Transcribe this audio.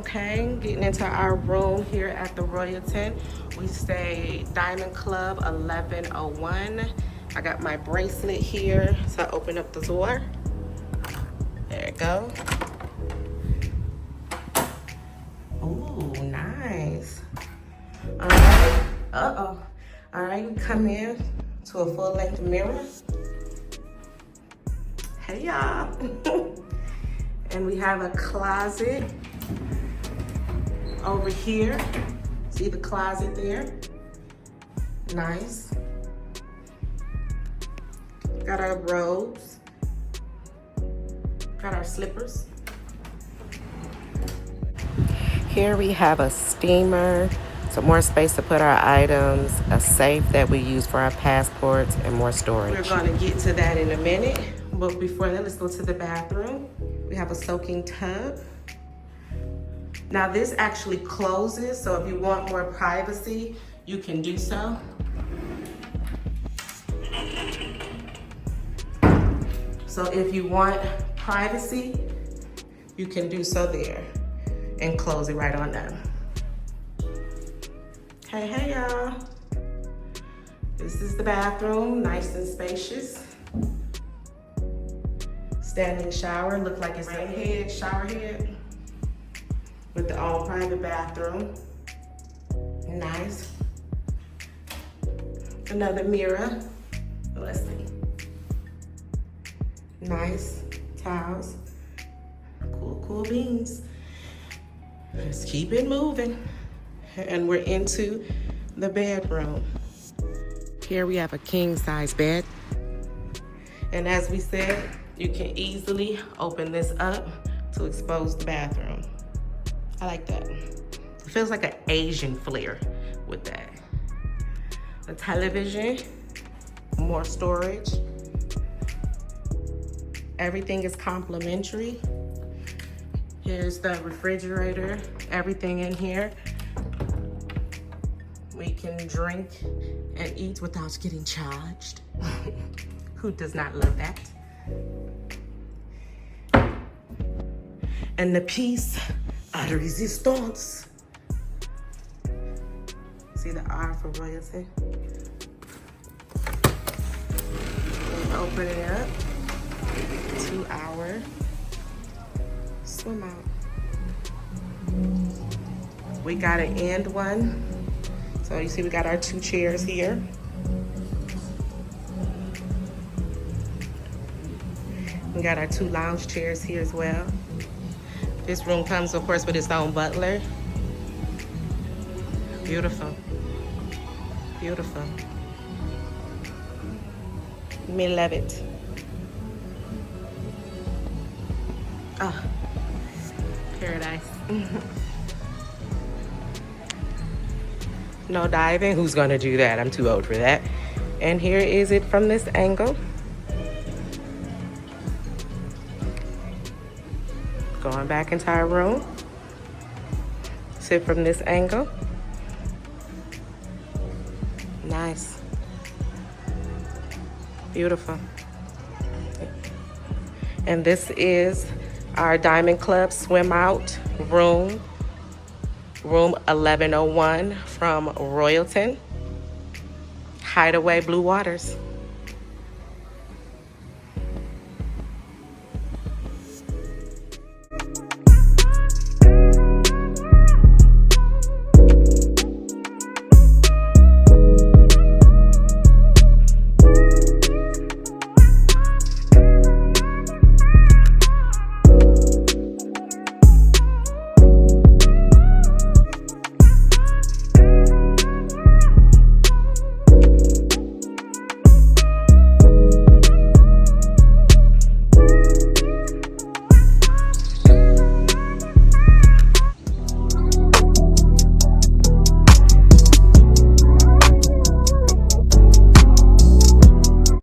Okay, getting into our room here at the Royalton. We stay Diamond Club 1101. I got my bracelet here, so I open up the door. There it go. Ooh, nice. All right. Uh-oh. All right, we come in to a full-length mirror. Hey, y'all. And we have a closet over here. See the closet there? Nice. Got our robes. Got our slippers. Here we have a steamer, some more space to put our items, a safe that we use for our passports, and more storage. We're gonna get to that in a minute, but before that, let's go to the bathroom. We have a soaking tub. Now this actually closes, so if you want more privacy, you can do so. So if you want privacy, you can do so there and close it right on down. Hey y'all. This is the bathroom, nice and spacious. Standing shower, look like it's a head, shower head with the all private bathroom. Nice. Another mirror. Let's see. Nice towels. Cool beans. Let's keep it moving. And we're into the bedroom. Here we have a king size bed. And as we said, you can easily open this up to expose the bathroom. I like that. It feels like an Asian flair with that. A television, more storage. Everything is complimentary. Here's the refrigerator, everything in here. We can drink and eat without getting charged. Who does not love that? And the piece de resistance. See the R for royalty? Open it up. 2-hour swim out. We got an end one. So you see we got our 2 chairs here. We got our 2 lounge chairs here as well. This room comes, of course, with its own butler. Beautiful. Beautiful. Me love it. Oh, paradise. No diving, who's gonna do that? I'm too old for that. And here is it from this angle. Going back into our room. Sit from this angle. Nice. Beautiful. And this is our Diamond Club swim out room. Room 1101 from Royalton. Hideaway Blue Waters.